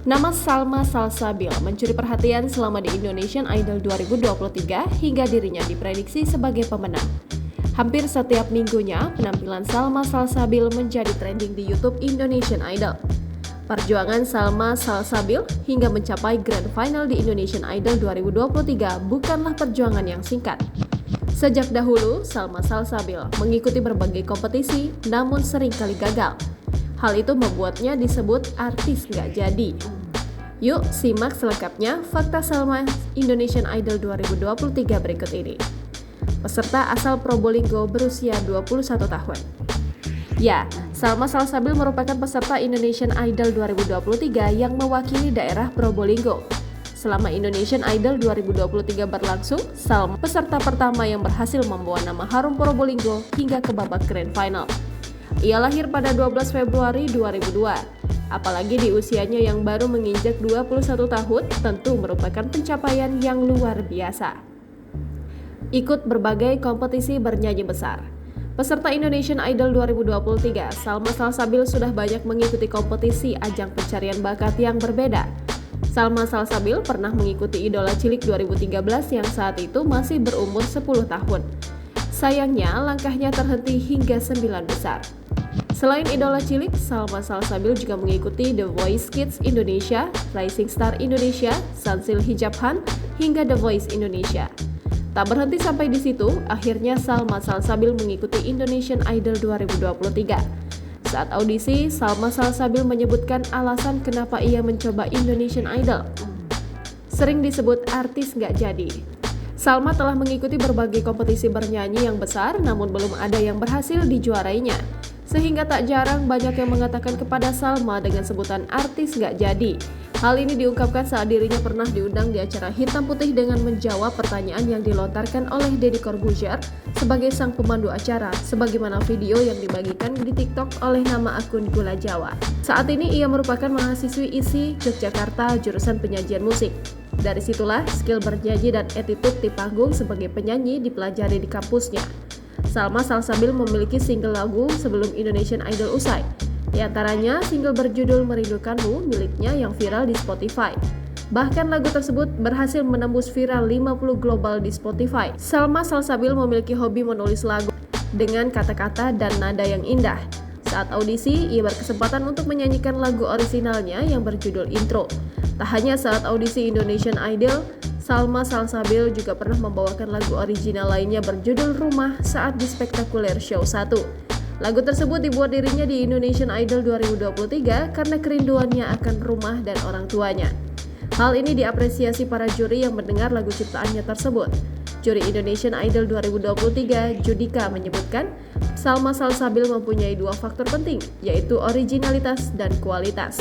Nama Salma Salsabil mencuri perhatian selama di Indonesian Idol 2023 hingga dirinya diprediksi sebagai pemenang. Hampir setiap minggunya, penampilan Salma Salsabil menjadi trending di YouTube Indonesian Idol. Perjuangan Salma Salsabil hingga mencapai Grand Final di Indonesian Idol 2023 bukanlah perjuangan yang singkat. Sejak dahulu, Salma Salsabil mengikuti berbagai kompetisi namun seringkali gagal. Hal itu membuatnya disebut artis nggak jadi. Yuk simak selengkapnya fakta Salma Indonesian Idol 2023 berikut ini. Peserta asal Probolinggo berusia 21 tahun. Ya, Salma Salsabil merupakan peserta Indonesian Idol 2023 yang mewakili daerah Probolinggo. Selama Indonesian Idol 2023 berlangsung, Salma peserta pertama yang berhasil membawa nama harum Probolinggo hingga ke babak Grand Final. Ia lahir pada 12 Februari 2002. Apalagi di usianya yang baru menginjak 21 tahun, tentu merupakan pencapaian yang luar biasa. Ikut berbagai kompetisi bernyanyi besar. Peserta Indonesian Idol 2023, Salma Salsabil sudah banyak mengikuti kompetisi ajang pencarian bakat yang berbeda. Salma Salsabil pernah mengikuti Idola Cilik 2013 yang saat itu masih berumur 10 tahun. Sayangnya, langkahnya terhenti hingga 9 besar. Selain Idola Cilik, Salma Salsabil juga mengikuti The Voice Kids Indonesia, Rising Star Indonesia, Sansil Hijabhan, hingga The Voice Indonesia. Tak berhenti sampai di situ, akhirnya Salma Salsabil mengikuti Indonesian Idol 2023. Saat audisi, Salma Salsabil menyebutkan alasan kenapa ia mencoba Indonesian Idol. Sering disebut artis nggak jadi. Salma telah mengikuti berbagai kompetisi bernyanyi yang besar, namun belum ada yang berhasil dijuarainya. Sehingga tak jarang banyak yang mengatakan kepada Salma dengan sebutan artis nggak jadi. Hal ini diungkapkan saat dirinya pernah diundang di acara Hitam Putih dengan menjawab pertanyaan yang dilontarkan oleh Deddy Corbuzier sebagai sang pemandu acara, sebagaimana video yang dibagikan di TikTok oleh nama akun Gula Jawa. Saat ini ia merupakan mahasiswi ISI Yogyakarta jurusan penyajian musik. Dari situlah skill bernyanyi dan attitude di panggung sebagai penyanyi dipelajari di kampusnya. Salma Salsabil memiliki single lagu sebelum Indonesian Idol usai. Di antaranya single berjudul Merindukanmu miliknya yang viral di Spotify. Bahkan lagu tersebut berhasil menembus viral 50 global di Spotify. Salma Salsabil memiliki hobi menulis lagu dengan kata-kata dan nada yang indah. Saat audisi, ia berkesempatan untuk menyanyikan lagu orisinalnya yang berjudul Intro. Tak hanya saat audisi Indonesian Idol, Salma Salsabil juga pernah membawakan lagu original lainnya berjudul Rumah saat di Spektakuler Show 1. Lagu tersebut dibuat dirinya di Indonesian Idol 2023 karena kerinduannya akan rumah dan orang tuanya. Hal ini diapresiasi para juri yang mendengar lagu ciptaannya tersebut. Juri Indonesian Idol 2023, Judika, menyebutkan Salma Salsabil mempunyai dua faktor penting, yaitu originalitas dan kualitas.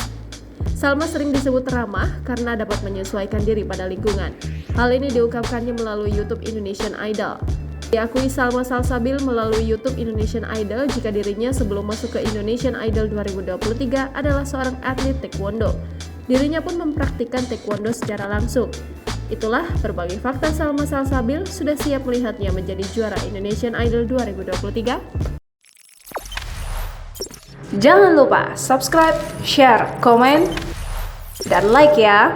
Salma sering disebut ramah karena dapat menyesuaikan diri pada lingkungan. Hal ini diungkapkannya melalui YouTube Indonesian Idol. Diakui Salma Salsabil melalui YouTube Indonesian Idol jika dirinya sebelum masuk ke Indonesian Idol 2023 adalah seorang atlet taekwondo. Dirinya pun mempraktikkan taekwondo secara langsung. Itulah berbagai fakta Salma Salsabil sudah siap melihatnya menjadi juara Indonesian Idol 2023. Jangan lupa subscribe, share, komen, dan like ya!